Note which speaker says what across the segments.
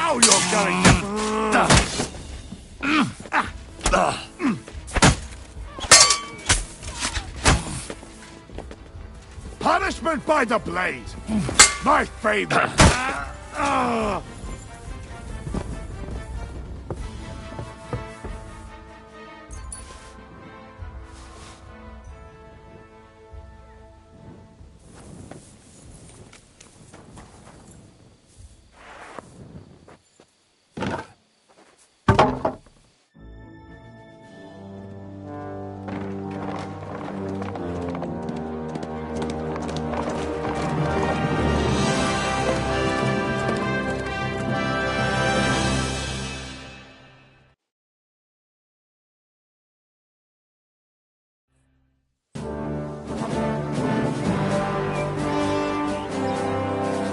Speaker 1: Now you're going to... Punishment by the blade! My favorite!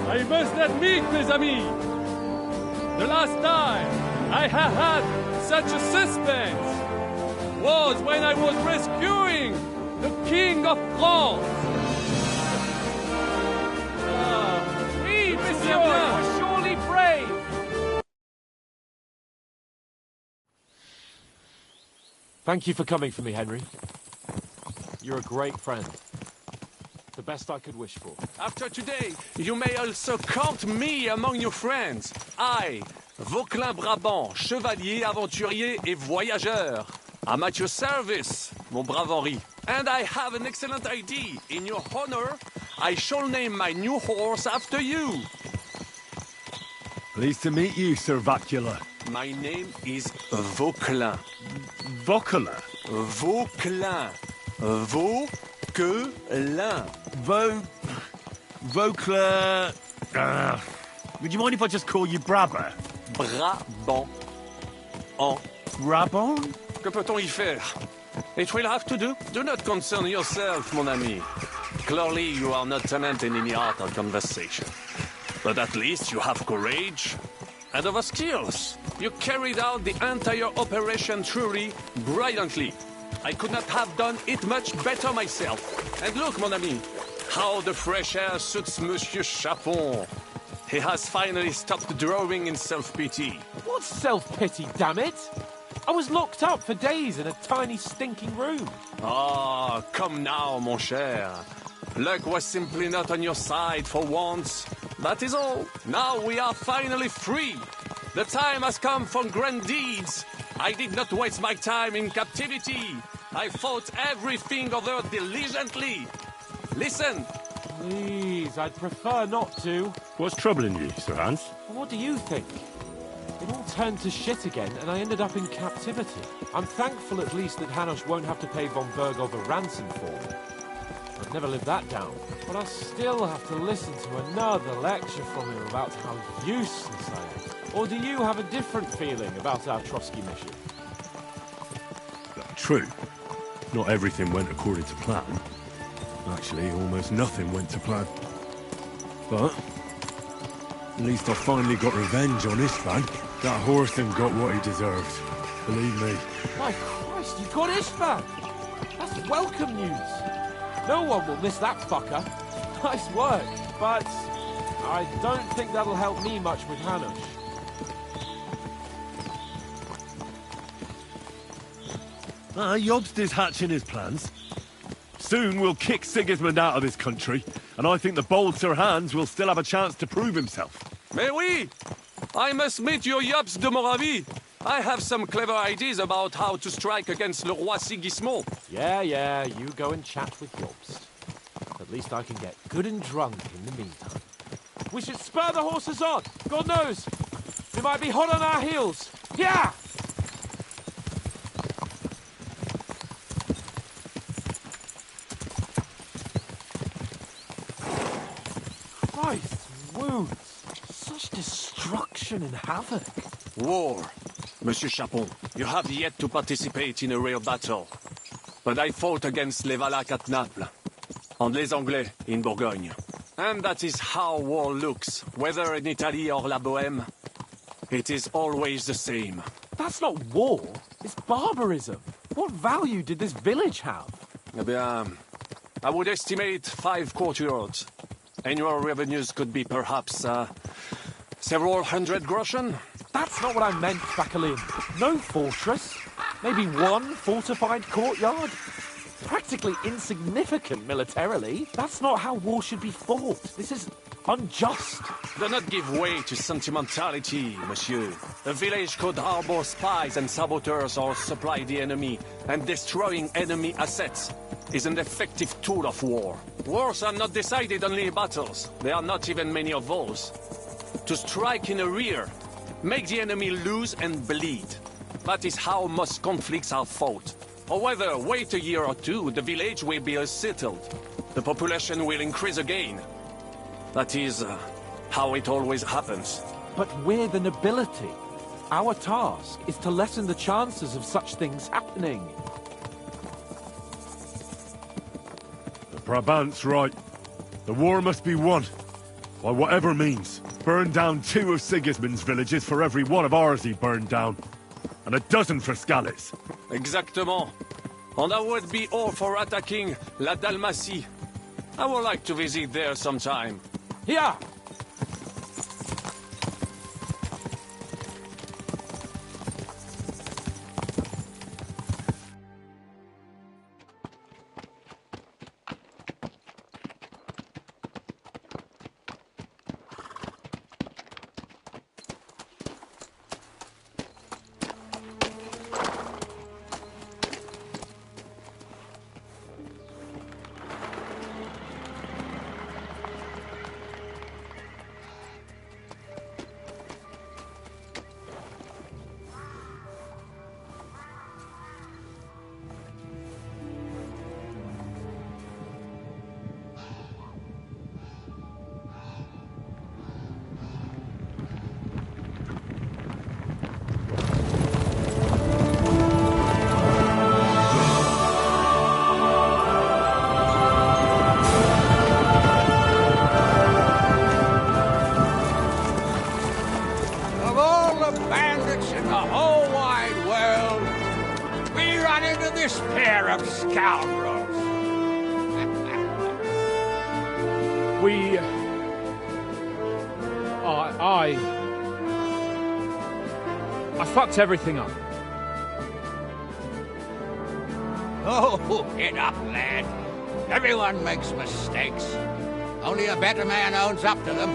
Speaker 2: I must admit, mes amis, the last time I have had such a suspense was when I was rescuing the King of France. Oui, monsieur, you're surely brave.
Speaker 3: Thank you for coming for me, Henry. You're a great friend. The best I could wish for.
Speaker 2: After today, you may also count me among your friends. I, Vauquelin-Brabant, chevalier, aventurier et voyageur. I'm at your service, mon brave Henri. And I have an excellent idea. In your honor, I shall name my new horse after you.
Speaker 1: Pleased to meet you, Sir Vacula.
Speaker 2: My name is Vauquelin.
Speaker 1: Vocula?
Speaker 2: Vauquelin. Vauquelin.
Speaker 1: Vocla... would you mind if I just call you Brabber?
Speaker 2: Brabant. En.
Speaker 1: Brabant?
Speaker 2: Que peut-on y faire? It will have to do. Do not concern yourself, mon ami. Clearly, you are not talented in the art of conversation. But at least you have courage and other skills. You carried out the entire operation truly brilliantly. I could not have done it much better myself. And look, mon ami, how the fresh air suits Monsieur Chapon. He has finally stopped drawing in self-pity.
Speaker 3: What self-pity, damn it? I was locked up for days in a tiny stinking room.
Speaker 2: Ah, come now, mon cher. Luck was simply not on your side for once. That is all. Now we are finally free. The time has come for grand deeds. I did not waste my time in captivity. I thought everything over diligently. Listen.
Speaker 3: Please, I'd prefer not to.
Speaker 1: What's troubling you, Sir Hans?
Speaker 3: What do you think? It all turned to shit again, and I ended up in captivity. I'm thankful at least that Hanush won't have to pay von Berghoff a ransom for me. I've never lived that down, but I'll still have to listen to another lecture from him about how useless I am. Or do you have a different feeling about our Trotsky mission?
Speaker 1: True. Not everything went according to plan. Actually, almost nothing went to plan. But at least I finally got revenge on Istvan. That Horthen got what he deserved. Believe me.
Speaker 3: My Christ, you got Istvan! That's welcome news. No one will miss that fucker. Nice work, but I don't think that'll help me much with Hanush.
Speaker 1: Jobst is hatching his plans. Soon we'll kick Sigismund out of this country, and I think the bold Sir Hans will still have a chance to prove himself.
Speaker 2: Mais oui! I must meet your Jobst de Moravie. I have some clever ideas about how to strike against Le Roi Sigismund.
Speaker 3: Yeah, you go and chat with Jobst. At least I can get good and drunk in the meantime. We should spur the horses on! God knows! We might be hot on our heels! Yeah! Christ, wounds! Such destruction and havoc!
Speaker 2: War. Monsieur Chapon, you have yet to participate in a real battle. But I fought against les Valaques at Naples, and les Anglais in Bourgogne. And that is how war looks, whether in Italy or La Bohème. It is always the same.
Speaker 3: That's not war, it's barbarism. What value did this village have?
Speaker 2: Eh bien, I would estimate 5 courtyards. Annual revenues could be perhaps Several hundred groschen?
Speaker 3: That's not what I meant, Bakalin. No fortress. Maybe one fortified courtyard. Practically insignificant militarily. That's not how war should be fought. This is unjust.
Speaker 2: Do not give way to sentimentality, monsieur. A village could harbor spies and saboteurs or supply the enemy, and destroying enemy assets is an effective tool of war. Wars are not decided only in battles. There are not even many of those. To strike in the rear, make the enemy lose and bleed. That is how most conflicts are fought. However, wait a year or two, the village will be settled. The population will increase again. That is how it always happens.
Speaker 3: But we're the nobility. Our task is to lessen the chances of such things happening.
Speaker 1: The Brabant's right. The war must be won. By whatever means. Burn down 2 of Sigismund's villages for every one of ours he burned down. And a dozen for Skalitz.
Speaker 2: Exactement. And that would be all for attacking La Dalmatie. I would like to visit there sometime.
Speaker 3: Here!
Speaker 4: This pair of scoundrels.
Speaker 5: I fucked everything up.
Speaker 4: Oh, get up, lad. Everyone makes mistakes. Only a better man owns up to them.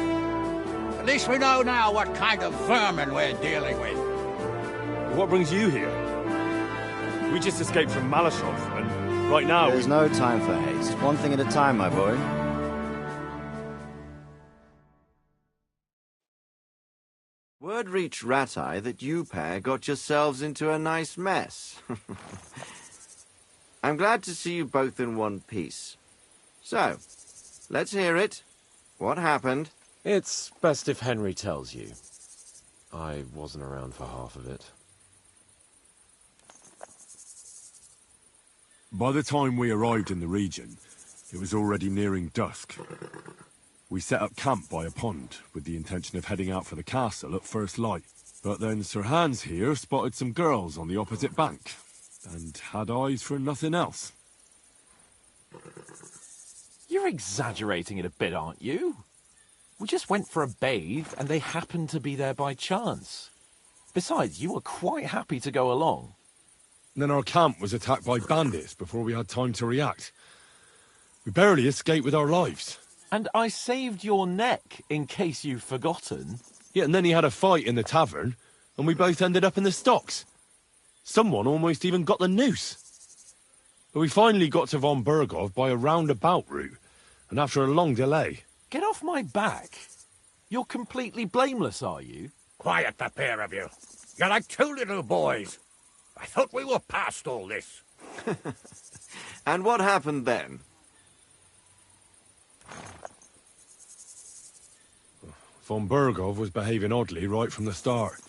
Speaker 4: At least we know now what kind of vermin we're dealing with.
Speaker 1: What brings you here? We just escaped from Malashov, and right now
Speaker 6: There's no time for haste. One thing at a time, my boy. Word reached Ratai that you pair got yourselves into a nice mess. I'm glad to see you both in one piece. So, let's hear it. What happened?
Speaker 3: It's best if Henry tells you. I wasn't around for half of it.
Speaker 1: By the time we arrived in the region, it was already nearing dusk. We set up camp by a pond, with the intention of heading out for the castle at first light. But then Sir Hans here spotted some girls on the opposite bank, and had eyes for nothing else.
Speaker 3: You're exaggerating it a bit, aren't you? We just went for a bathe, and they happened to be there by chance. Besides, you were quite happy to go along.
Speaker 1: Then our camp was attacked by bandits before we had time to react. We barely escaped with our lives.
Speaker 3: And I saved your neck, in case you've forgotten.
Speaker 1: Yeah, and then he had a fight in the tavern, and we both ended up in the stocks. Someone almost even got the noose. But we finally got to Von Bergov by a roundabout route, and after a long delay.
Speaker 3: Get off my back. You're completely blameless, are you?
Speaker 4: Quiet, the pair of you. You're like two little boys. I thought we were past all this.
Speaker 6: And what happened then?
Speaker 1: Von Bergov was behaving oddly right from the start.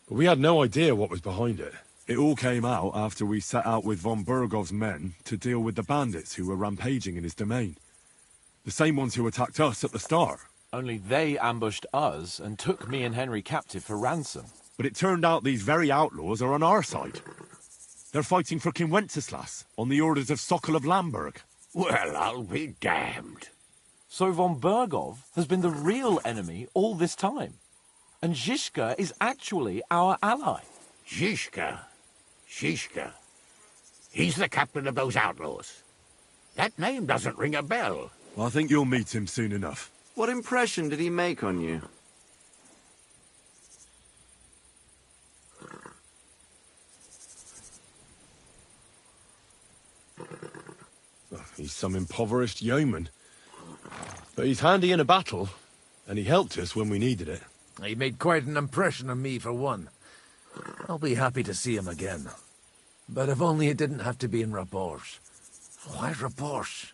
Speaker 1: But we had no idea what was behind it. It all came out after we set out with Von Bergov's men to deal with the bandits who were rampaging in his domain. The same ones who attacked us at the start.
Speaker 3: Only they ambushed us and took me and Henry captive for ransom.
Speaker 1: But it turned out these very outlaws are on our side. They're fighting for King Wenceslas on the orders of Sokol of Lamberg.
Speaker 4: Well, I'll be damned.
Speaker 3: So Von Bergov has been the real enemy all this time. And Zizka is actually our ally.
Speaker 4: Zizka. He's the captain of those outlaws. That name doesn't ring a bell.
Speaker 1: I think you'll meet him soon enough.
Speaker 6: What impression did he make on you?
Speaker 1: He's some impoverished yeoman. But he's handy in a battle, and he helped us when we needed it.
Speaker 7: He made quite an impression on me, for one. I'll be happy to see him again. But if only it didn't have to be in Rabosh. Why Rabosh?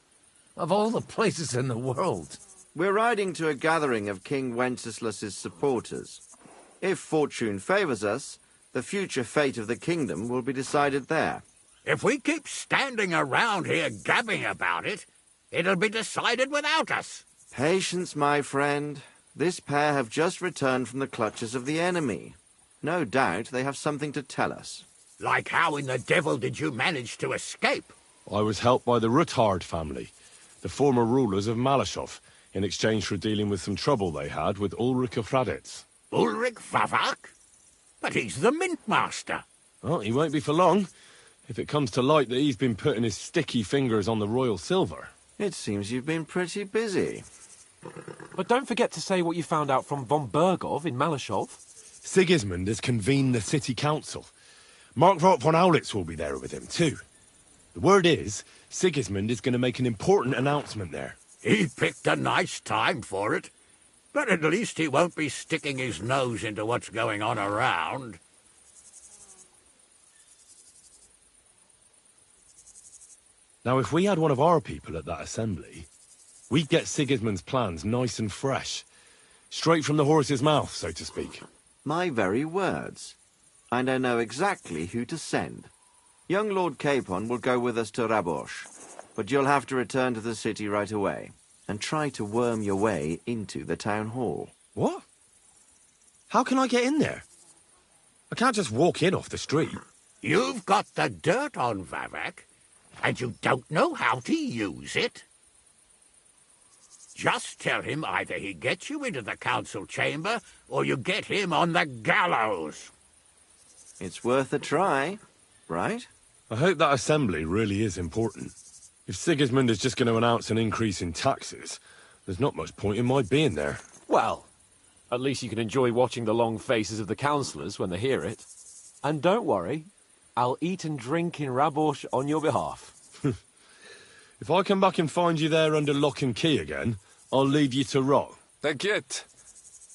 Speaker 7: Of all the places in the world.
Speaker 6: We're riding to a gathering of King Wenceslas's supporters. If fortune favors us, the future fate of the kingdom will be decided there.
Speaker 4: If we keep standing around here gabbing about it, it'll be decided without us.
Speaker 6: Patience, my friend. This pair have just returned from the clutches of the enemy. No doubt they have something to tell us.
Speaker 4: Like how in the devil did you manage to escape?
Speaker 1: I was helped by the Ruthard family, the former rulers of Malashov, in exchange for dealing with some trouble they had with Ulrich of Raditz.
Speaker 4: Ulrich Vavak? But he's the mint master.
Speaker 1: Well, he won't be for long, if it comes to light that he's been putting his sticky fingers on the royal silver.
Speaker 6: It seems you've been pretty busy.
Speaker 3: But don't forget to say what you found out from von Bergov in Malashov.
Speaker 1: Sigismund has convened the city council. Markvart von Aulitz will be there with him, too. The word is, Sigismund is going to make an important announcement there.
Speaker 4: He picked a nice time for it. But at least he won't be sticking his nose into what's going on around.
Speaker 1: Now, if we had one of our people at that assembly, we'd get Sigismund's plans nice and fresh. Straight from the horse's mouth, so to speak.
Speaker 6: My very words. And I know exactly who to send. Young Lord Capon will go with us to Rabosh, but you'll have to return to the city right away, and try to worm your way into the town hall.
Speaker 1: What? How can I get in there? I can't just walk in off the street.
Speaker 4: You've got the dirt on Vavak, and you don't know how to use it? Just tell him either he gets you into the council chamber, or you get him on the gallows.
Speaker 6: It's worth a try, right?
Speaker 1: I hope that assembly really is important. If Sigismund is just going to announce an increase in taxes, there's not much point in my being there.
Speaker 3: Well, at least you can enjoy watching the long faces of the councillors when they hear it. And don't worry, I'll eat and drink in Rabosh on your behalf.
Speaker 1: If I come back and find you there under lock and key again, I'll leave you to rot.
Speaker 2: Take it.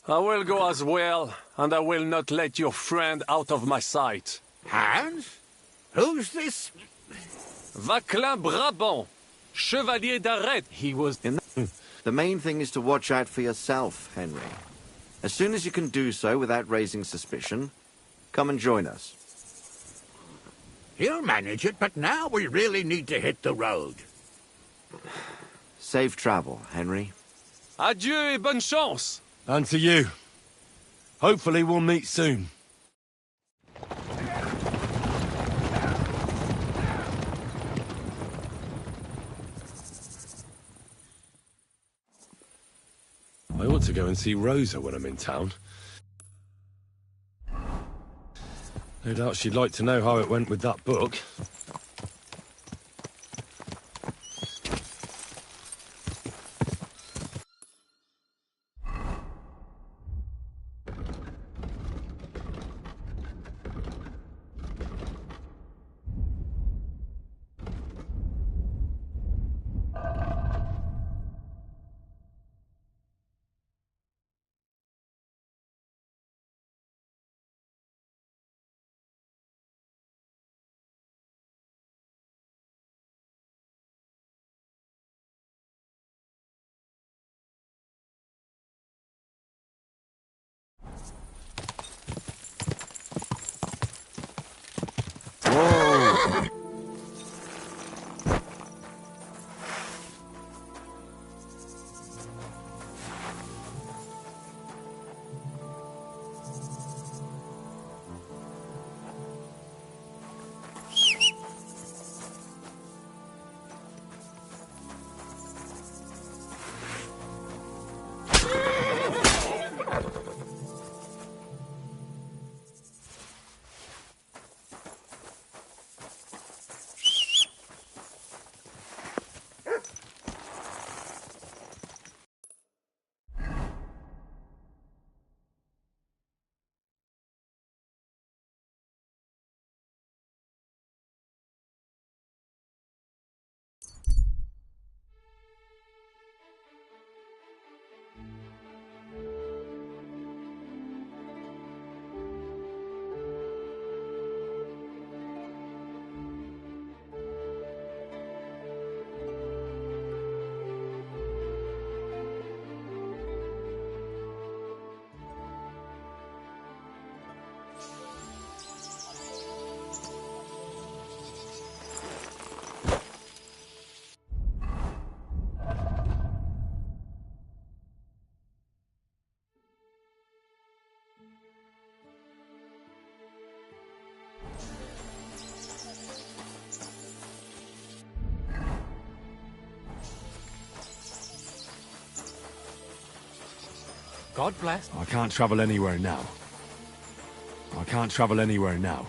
Speaker 2: I will go as well, and I will not let your friend out of my sight.
Speaker 4: Hans? Who's this?
Speaker 2: Vaclin Brabant, Chevalier d'Arrête.
Speaker 3: He was...
Speaker 6: The main thing is to watch out for yourself, Henry. As soon as you can do so without raising suspicion, come and join us.
Speaker 4: He'll manage it, but now we really need to hit the road.
Speaker 6: Safe travel, Henry.
Speaker 2: Adieu et bonne chance.
Speaker 1: And to you. Hopefully we'll meet soon. I ought to go and see Rosa when I'm in town. No doubt she'd like to know how it went with that book.
Speaker 3: God bless.
Speaker 1: I can't travel anywhere now. I can't travel anywhere now.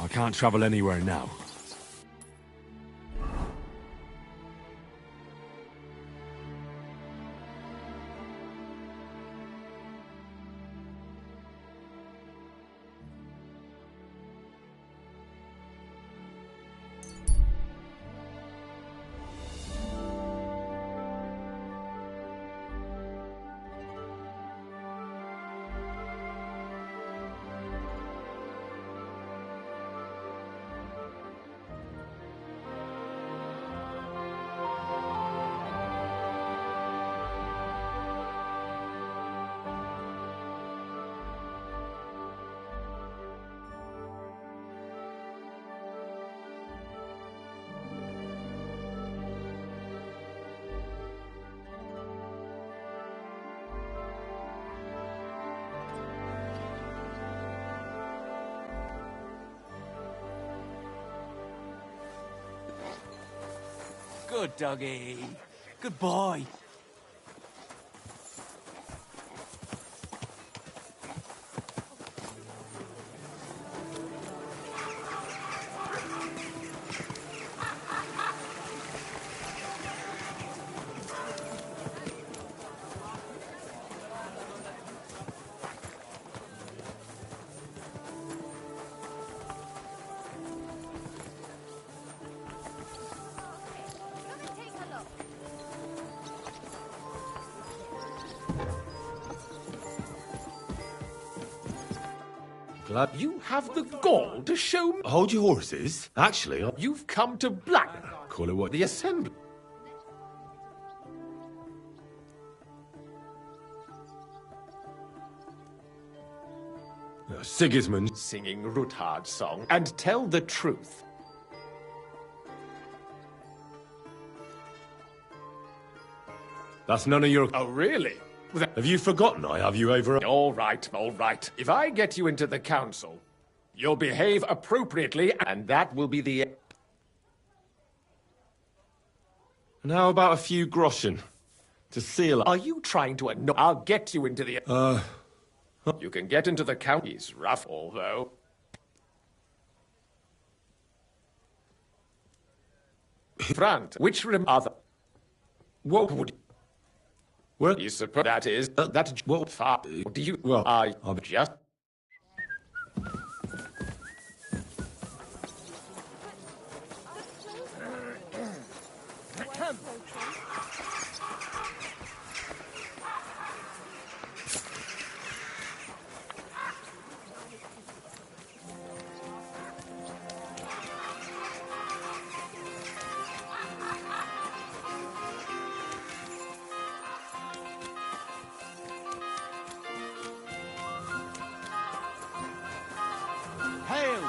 Speaker 1: I can't travel anywhere now.
Speaker 8: Good doggy. Good boy.
Speaker 9: Glad you have the gall to show me.
Speaker 1: Hold your horses. Actually,
Speaker 9: You've come to Black.
Speaker 1: call it what
Speaker 9: The assembly.
Speaker 1: Sigismund.
Speaker 9: Singing Ruthard's song. And tell the truth.
Speaker 1: That's none of your...
Speaker 9: Oh, really?
Speaker 1: Have you forgotten I have you over...
Speaker 9: All right, all right. If I get you into the council, you'll behave appropriately, and that will be the...
Speaker 1: And how about a few groschen? To seal...
Speaker 9: Are you trying to annoy... I'll get you into the... You can get into the council. He's rough, although... Front, which other...
Speaker 1: What would...
Speaker 9: Well, you suppose that is... that... What far... Do you...
Speaker 1: Well,
Speaker 9: I...
Speaker 1: I'll
Speaker 9: just...
Speaker 8: Hail!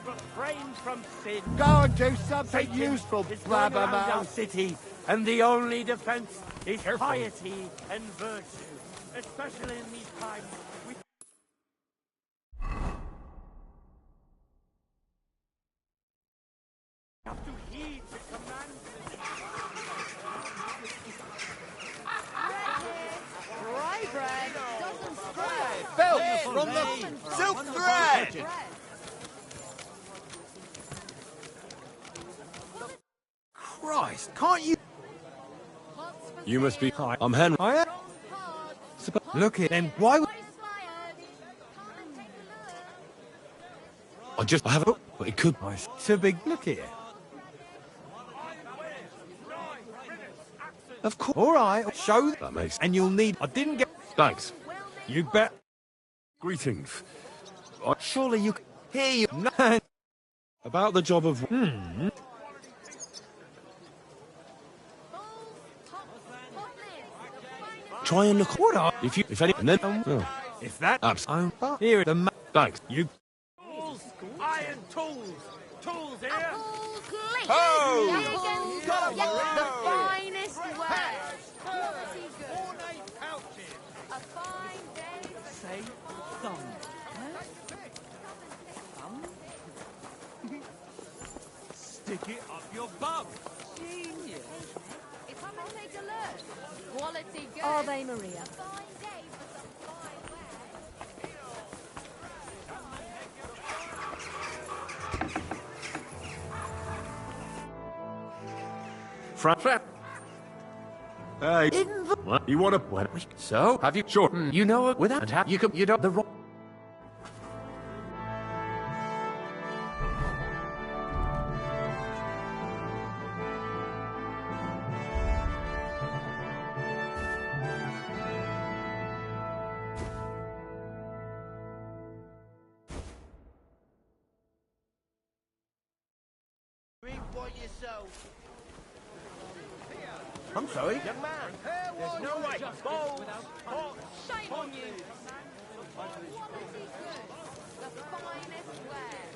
Speaker 8: Refrain from sin.
Speaker 10: Go and do something useful,
Speaker 8: It's going around our
Speaker 10: blabbermouth.
Speaker 8: city, and the only defense is piety and virtue, especially in these times. We have to heed the commands.
Speaker 10: Rye bread doesn't spread. Built from the silk thread. Christ, can't you?
Speaker 1: You must be... Hi, I'm Henry.
Speaker 10: I am. Look at then. Why would...
Speaker 1: I have... But it could...
Speaker 10: It's a big look here. Of course. All right, show
Speaker 1: That makes...
Speaker 10: and you'll need... I didn't get...
Speaker 1: Thanks.
Speaker 10: You bet.
Speaker 1: Greetings.
Speaker 10: Surely you... Here you... No.
Speaker 1: About the job of... Try and look...
Speaker 10: What are...
Speaker 1: If you... If any... And then... Oh,
Speaker 10: If that...
Speaker 1: absolutely.
Speaker 10: Here, the...
Speaker 1: Thanks.
Speaker 10: You...
Speaker 8: Tools, iron tools, tools here.
Speaker 10: Oh!
Speaker 11: The finest wares. Quality goods. A fine day.
Speaker 8: Say thumb. Stick it up your bum.
Speaker 11: Genius. Come and take a look. Quality good.
Speaker 10: Ave Maria.
Speaker 11: A fine day for some fine
Speaker 1: Frat. Hey. What? You want to... What?
Speaker 5: So, have you shortened, you know, without have you you don't the wrong.
Speaker 8: I'm sorry? Young man, there's no right. Balls,
Speaker 11: shame on you. Quality good. The finest ware.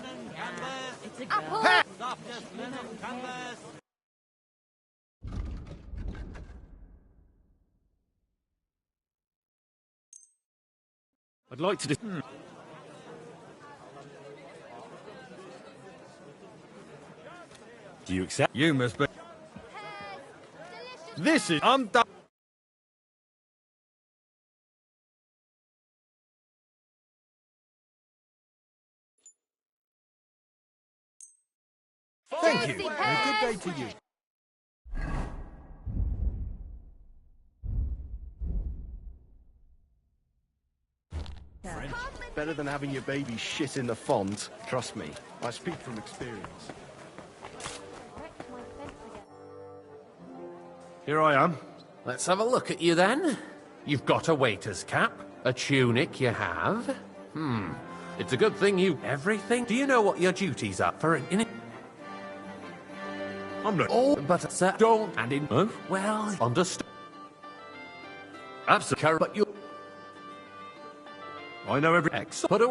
Speaker 8: linen canvas.
Speaker 10: It's a
Speaker 11: Apple.
Speaker 8: Softest linen canvas.
Speaker 1: I'd like to... Do you accept?
Speaker 7: You must be...
Speaker 1: This is... I'm done.
Speaker 7: Thank you.
Speaker 11: Tasty
Speaker 7: And a
Speaker 11: pears.
Speaker 7: good day to you.
Speaker 12: Better than having your baby shit in the font. Trust me, I speak from experience.
Speaker 1: Here I am.
Speaker 5: Let's have a look at you then. You've got a waiter's cap, a tunic you have. It's a good thing you... Everything? Do you know what your duties are for in it?
Speaker 1: I'm not...
Speaker 5: Oh, but sir, don't... And in...
Speaker 1: Huh?
Speaker 5: Well, understood.
Speaker 1: Absolutely.
Speaker 5: But you...
Speaker 1: I know every...
Speaker 5: X. But...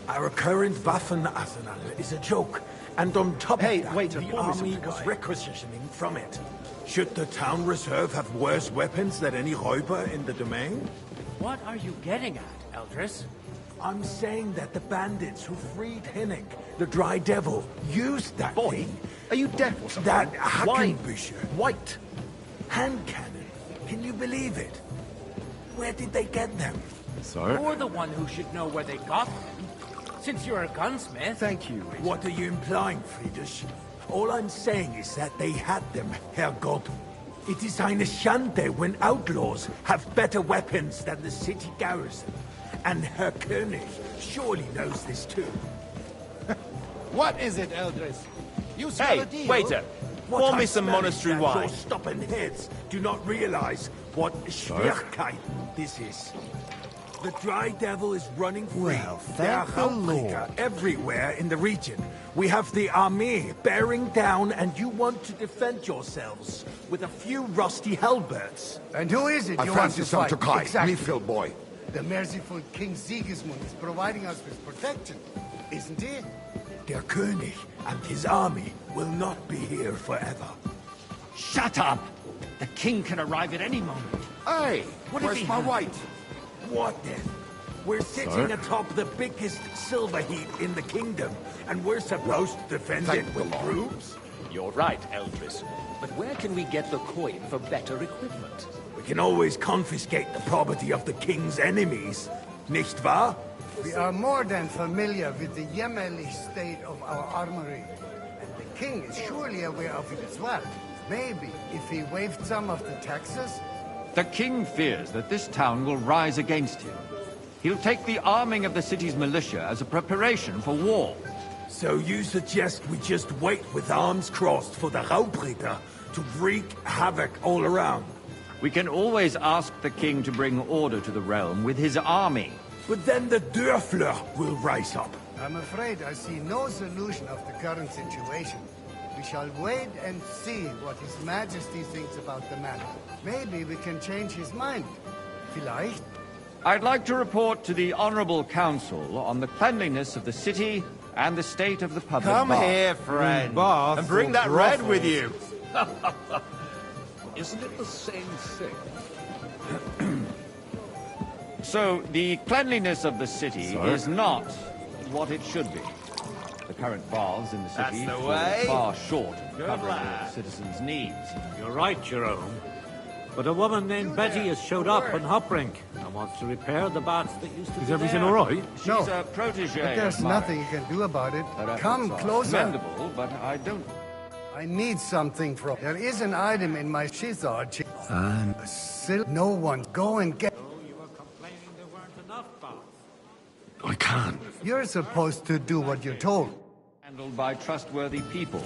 Speaker 13: Our current Waffen arsenal is a joke, and on top
Speaker 12: Hey,
Speaker 13: of that,
Speaker 12: wait,
Speaker 13: the
Speaker 12: pour me some
Speaker 13: army was
Speaker 12: Sky.
Speaker 13: requisitioning from it. Should the town reserve have worse weapons than any Räuber in the domain?
Speaker 8: What are you getting at, Eldris?
Speaker 13: I'm saying that the bandits who freed Hinnick, the Dry Devil, used that thing.
Speaker 12: Are you deaf or something?
Speaker 13: That
Speaker 12: Why?
Speaker 13: Hackenbücher.
Speaker 12: White.
Speaker 13: Hand cannon. Can you believe it? Where did they get them?
Speaker 1: So?
Speaker 8: You're the one who should know where they got them. Since you're a gunsmith.
Speaker 12: Thank you.
Speaker 13: What are you implying, Friedrich? All I'm saying is that they had them, Herrgott. It is eine Schande when outlaws have better weapons than the city garrison. And Herr König surely knows this too.
Speaker 4: What is it, Eldris? You smell a deal?
Speaker 1: waiter.
Speaker 13: What
Speaker 1: Pour
Speaker 13: I
Speaker 1: me some
Speaker 13: smell is
Speaker 1: monastery
Speaker 13: that
Speaker 1: wine.
Speaker 13: Your stubborn heads do not realize what Schwierigkeit this is. The Dry Devil is running free.
Speaker 12: Well,
Speaker 13: there are
Speaker 12: thank the
Speaker 13: Raubkrieger
Speaker 12: Lord.
Speaker 13: everywhere in the region. We have the army bearing down, and you want to defend yourselves with a few rusty halberds.
Speaker 14: And who is it
Speaker 15: I
Speaker 14: you want
Speaker 15: fancy
Speaker 14: to
Speaker 15: some
Speaker 14: fight?
Speaker 15: Tokai,
Speaker 14: Exactly.
Speaker 15: Mifield boy.
Speaker 14: The merciful King Sigismund is providing us with protection, isn't he?
Speaker 13: Der König and his army will not be here forever.
Speaker 4: Shut up! The king can arrive at any moment.
Speaker 15: Hey,
Speaker 4: What if
Speaker 15: where's
Speaker 4: he
Speaker 15: my
Speaker 4: had-
Speaker 15: white?
Speaker 13: What then? We're sitting
Speaker 1: Sir?
Speaker 13: atop the biggest silver heap in the kingdom, and we're supposed to defend
Speaker 15: Thank
Speaker 13: it
Speaker 15: the
Speaker 13: with
Speaker 15: Lord.
Speaker 13: brooms?
Speaker 9: You're right, Eldris. But where can we get the coin for better equipment?
Speaker 13: We can always confiscate the property of the king's enemies, nicht wahr?
Speaker 14: We are more than familiar with the yeomanly state of our armory. And the king is surely aware of it as well. Maybe if he waived some of the taxes.
Speaker 16: The king fears that this town will rise against him. He'll take the arming of the city's militia as a preparation for war.
Speaker 13: So you suggest we just wait with arms crossed for the Raubritter to wreak havoc all around?
Speaker 16: We can always ask the king to bring order to the realm with his army.
Speaker 13: But then the Dörfler will rise up.
Speaker 14: I'm afraid I see no solution of the current situation. We shall wait and see what His Majesty thinks about the matter. Maybe we can change his mind. Vielleicht.
Speaker 16: I'd like to report to the Honorable Council on the cleanliness of the city and the state of the public
Speaker 15: Come
Speaker 16: bath.
Speaker 15: here, friend,
Speaker 3: bath
Speaker 15: and bring
Speaker 3: or
Speaker 15: that red
Speaker 3: brothel?
Speaker 15: with you.
Speaker 9: Isn't it the same thing?
Speaker 16: So, the cleanliness of the city is not what it should be. The current baths in the city
Speaker 15: That's the
Speaker 16: fall
Speaker 15: way.
Speaker 16: far short of
Speaker 15: Good
Speaker 16: covering
Speaker 15: lad.
Speaker 16: the citizens' needs.
Speaker 17: You're right, Jerome. But a woman named Betty has showed up in Hopbrink and wants to repair the baths that used to be
Speaker 3: Is everything
Speaker 17: there.
Speaker 3: all right?
Speaker 16: She's
Speaker 14: No,
Speaker 16: a protege
Speaker 14: but there's
Speaker 16: of mine.
Speaker 14: nothing you can do about it.
Speaker 16: Her efforts
Speaker 14: Come
Speaker 16: are
Speaker 14: closer.
Speaker 16: commendable, but I don't...
Speaker 14: I need something from... There is an item in my shizard. And no one. Go and get...
Speaker 1: I can't.
Speaker 14: You're supposed to do what you're told.
Speaker 16: Handled by trustworthy people,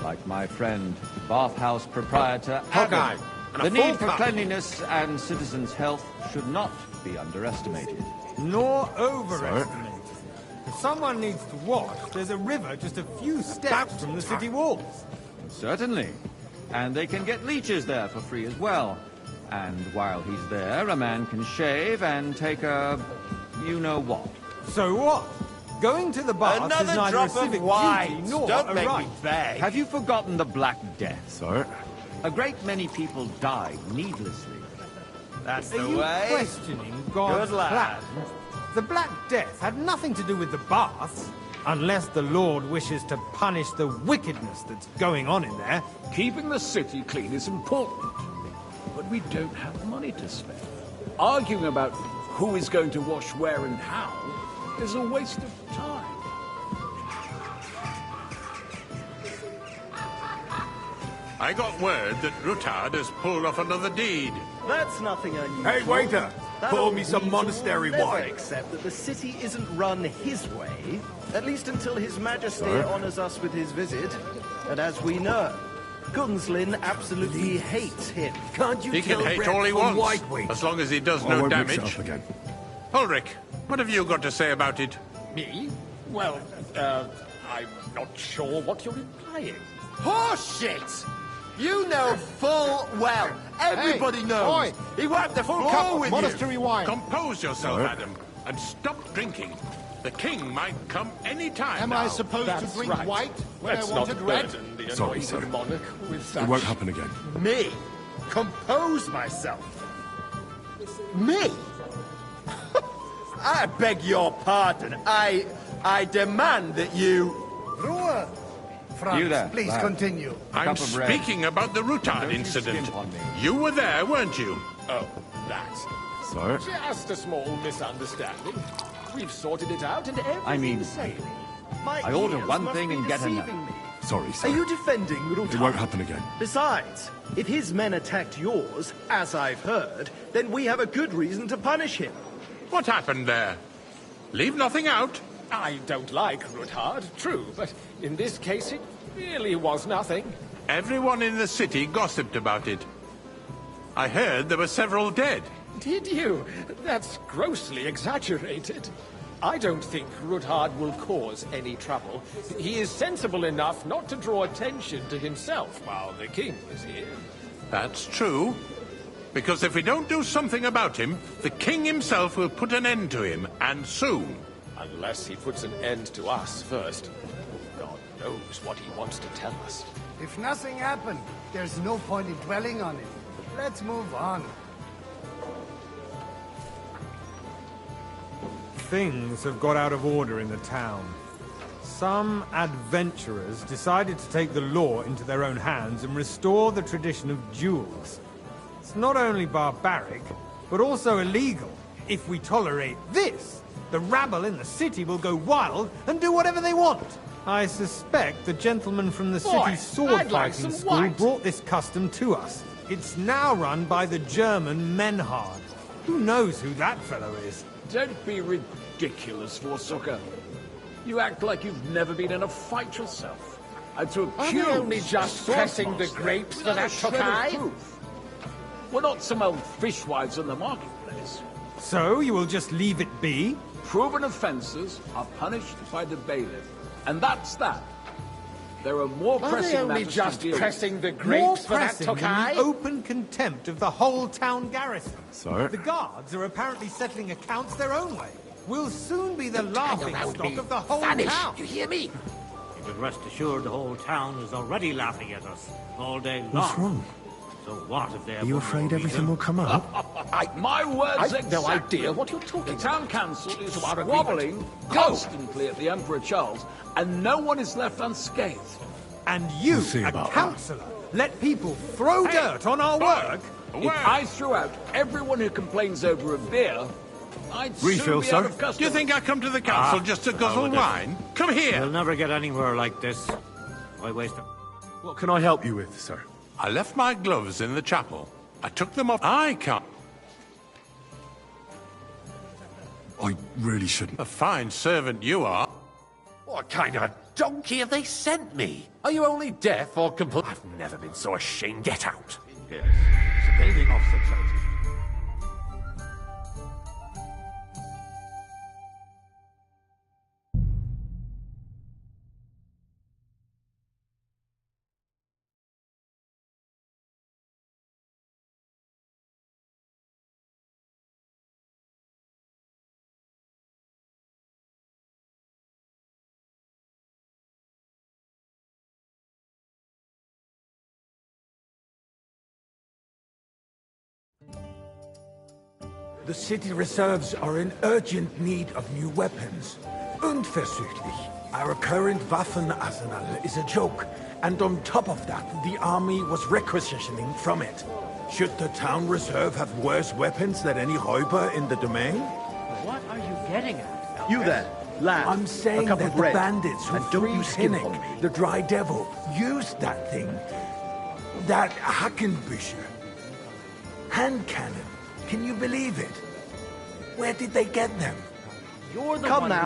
Speaker 16: like my friend, bathhouse proprietor
Speaker 3: Hawkeye,
Speaker 16: Adam.
Speaker 3: and a
Speaker 16: The
Speaker 3: full
Speaker 16: need for
Speaker 3: cup.
Speaker 16: cleanliness and citizens' health should not be underestimated.
Speaker 18: Nor overestimated. If someone needs to wash, there's a river just a few steps from the city walls.
Speaker 16: Certainly. And they can get leeches there for free as well. And while he's there, a man can shave and take a... you-know-what.
Speaker 18: So what? Going to the bath
Speaker 15: Another
Speaker 18: is neither
Speaker 15: drop
Speaker 18: a civic
Speaker 15: of wine.
Speaker 18: duty nor
Speaker 15: Don't
Speaker 18: a
Speaker 15: make
Speaker 18: right.
Speaker 15: me beg.
Speaker 16: Have you forgotten the Black Death?
Speaker 1: Sir?
Speaker 16: A great many people died needlessly.
Speaker 15: That's
Speaker 18: Are
Speaker 15: the
Speaker 18: you
Speaker 15: way.
Speaker 18: questioning God's
Speaker 15: Good lad.
Speaker 18: plan? The Black Death had nothing to do with the baths, unless the Lord wishes to punish the wickedness that's going on in there.
Speaker 9: Keeping the city clean is important, but we don't have money to spend. Arguing about who is going to wash where and how is a waste of time.
Speaker 19: I got word that Rutard has pulled off another deed.
Speaker 12: That's nothing unusual.
Speaker 13: Hey, waiter!
Speaker 12: That
Speaker 13: Pour
Speaker 12: old
Speaker 13: me some
Speaker 12: weasel
Speaker 13: monastery
Speaker 12: will never
Speaker 13: wine.
Speaker 12: accept that the city isn't run his way, at least until His Majesty honors us with his visit. And as we know, Gunslin absolutely hates him.
Speaker 13: Can't you
Speaker 19: He can
Speaker 13: tell
Speaker 19: hate
Speaker 13: red
Speaker 19: all he
Speaker 13: from
Speaker 19: wants,
Speaker 13: white wheat?
Speaker 19: as long as he does
Speaker 1: I
Speaker 19: no
Speaker 1: won't mix it
Speaker 19: damage.
Speaker 1: up again.
Speaker 19: Ulrich, what have you got to say about it?
Speaker 9: Me? Well, I'm not sure what you're implying.
Speaker 15: Horseshit! You know full well. Everybody knows. He wiped the
Speaker 19: Full
Speaker 15: floor
Speaker 19: cup of
Speaker 15: with
Speaker 19: monastery
Speaker 15: you.
Speaker 19: wine. Compose yourself,
Speaker 1: Sir?
Speaker 19: Adam, and stop drinking. The king might come any time.
Speaker 20: Am
Speaker 19: now.
Speaker 20: I supposed to drink
Speaker 9: right.
Speaker 20: white when
Speaker 9: Let's
Speaker 20: I wanted
Speaker 9: not
Speaker 20: red?
Speaker 9: burden the
Speaker 1: Sorry,
Speaker 9: annoying
Speaker 1: sir.
Speaker 9: monarch with such...
Speaker 1: It won't happen again.
Speaker 15: Me? Compose myself? Me? I beg your pardon. I demand that you...
Speaker 14: Ruhe! Franz,
Speaker 16: You there,
Speaker 14: please
Speaker 16: lad.
Speaker 14: continue.
Speaker 19: I'm
Speaker 16: cup of red.
Speaker 19: speaking about the Rutard
Speaker 16: Don't you
Speaker 19: incident.
Speaker 16: skimp on me.
Speaker 19: You were there, weren't you?
Speaker 9: Oh, that.
Speaker 1: Sir?
Speaker 9: Just a small misunderstanding. We've sorted it out and everything's
Speaker 16: I mean,
Speaker 9: sailing.
Speaker 12: My
Speaker 16: I order
Speaker 12: ears
Speaker 16: one
Speaker 12: must
Speaker 16: thing
Speaker 12: be
Speaker 16: and get
Speaker 12: deceiving
Speaker 16: another.
Speaker 12: me.
Speaker 1: Sorry, sir.
Speaker 12: Are you defending Rutard?
Speaker 1: It won't happen again.
Speaker 12: Besides, if his men attacked yours, as I've heard, then we have a good reason to punish him.
Speaker 19: What happened there? Leave nothing out.
Speaker 9: I don't like Rutard, true, but in this case it really was nothing.
Speaker 19: Everyone in the city gossiped about it. I heard there were several dead.
Speaker 9: Did you? That's grossly exaggerated. I don't think Rutard will cause any trouble. He is sensible enough not to draw attention to himself while the king is here.
Speaker 19: That's true. Because if we don't do something about him, the king himself will put an end to him, and soon.
Speaker 9: Unless he puts an end to us first. God knows what he wants to tell us.
Speaker 14: If nothing happened, there's no point in dwelling on it. Let's move on.
Speaker 18: Things have got out of order in the town. Some adventurers decided to take the law into their own hands and restore the tradition of duels. It's not only barbaric, but also illegal. If we tolerate this, the rabble in the city will go wild and do whatever they want. I suspect the gentleman from the
Speaker 9: Boy,
Speaker 18: city's sword
Speaker 9: I'd like
Speaker 18: fighting
Speaker 9: some
Speaker 18: school
Speaker 9: white.
Speaker 18: brought this custom to us. It's now run by the German Menhard. Who knows who that fellow is?
Speaker 9: Don't be ridiculous, Forsooker. You act like you've never been in a fight yourself. And to
Speaker 20: Are we
Speaker 9: accuse
Speaker 20: only just pressing the grapes for that Tokai?
Speaker 9: We're not some old fishwives in the marketplace.
Speaker 18: So you will just leave it be?
Speaker 9: Proven offences are punished by the bailiff. And that's that.
Speaker 20: There are more
Speaker 9: Are
Speaker 20: pressing
Speaker 9: they only
Speaker 20: matters
Speaker 9: just
Speaker 20: to deal with.
Speaker 9: pressing the
Speaker 18: More
Speaker 9: grapes for that
Speaker 18: pressing than
Speaker 9: Tokai?
Speaker 18: the open contempt of the whole town garrison.
Speaker 1: So?
Speaker 18: The guards are apparently settling accounts their own way. We'll soon be the laughing stock of the whole town.
Speaker 17: You hear me? You can rest assured the whole town is already laughing at us all day long.
Speaker 1: What's wrong?
Speaker 17: So what if they're...
Speaker 1: Are you afraid everything will come up?
Speaker 20: My words
Speaker 9: I've no idea what you're talking
Speaker 20: The town council is
Speaker 9: To our
Speaker 20: squabbling constantly at the Emperor Charles, and no one is left unscathed.
Speaker 18: And you,
Speaker 1: We'll see
Speaker 18: a
Speaker 1: about that.
Speaker 18: councillor, let people throw dirt on our work?
Speaker 20: If I threw out everyone who complains over a beer, I'd
Speaker 1: Refill,
Speaker 20: soon be
Speaker 1: sir.
Speaker 20: out of customers.
Speaker 19: Do you think I come to the council just to guzzle wine? Come here!
Speaker 17: We'll never get anywhere like this. Why waste it?
Speaker 1: What can I help you with, sir?
Speaker 19: I left my gloves in the chapel. I took them off. I can't.
Speaker 1: I really shouldn't.
Speaker 19: A fine servant you are.
Speaker 5: What kind of donkey have they sent me? Are you only deaf or complete? I've never been so ashamed. Get out.
Speaker 20: Yes, it's a building off the coast.
Speaker 13: The city reserves are in urgent need of new weapons. Unversüchlich. Our current Waffenarsenal is a joke, and on top of that, the army was requisitioning from it. Should the town reserve have worse weapons than any Räuber in the domain?
Speaker 8: What are you getting at?
Speaker 12: You there, lad.
Speaker 13: I'm saying
Speaker 12: a cup
Speaker 13: that
Speaker 12: of
Speaker 13: the
Speaker 12: bread.
Speaker 13: bandits who
Speaker 12: And don't
Speaker 13: freed
Speaker 12: you skim
Speaker 13: Hinnick,
Speaker 12: on me.
Speaker 13: the Dry Devil, used that thing. That Hackenbücher. Hand cannon. Can you believe it? Where did they get them?
Speaker 8: You're the
Speaker 12: Come
Speaker 8: one
Speaker 12: now.